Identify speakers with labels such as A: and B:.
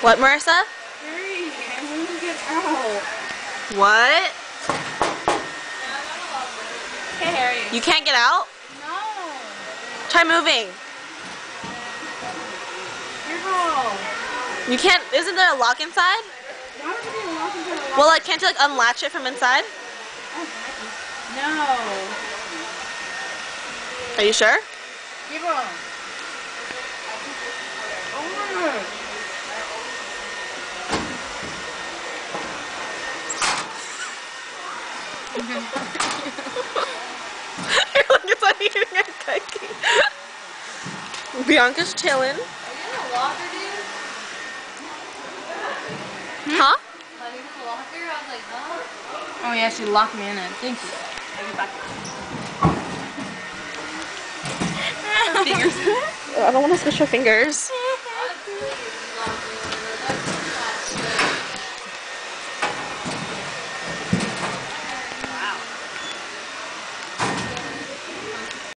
A: What, Marissa?
B: Hurry, I want to get out.
A: What?
B: Hey, Harry.
A: You can't get out?
B: No.
A: Try moving.
B: Careful.
A: You can't, isn't there a lock inside?
B: Why would there be a lock inside a lock?
A: Well, like, can't you, like, unlatch it from inside?
B: No.
A: Are you sure?
B: Careful. Oh.
A: You're like, it's not eating a cookie. Bianca's chilling.
C: Are you in a locker, dude?
A: Huh?
C: Are you in a locker? I was like, huh?
B: Oh yeah, she locked me in it. Thank you.
A: Fingers. I don't want to squish your fingers.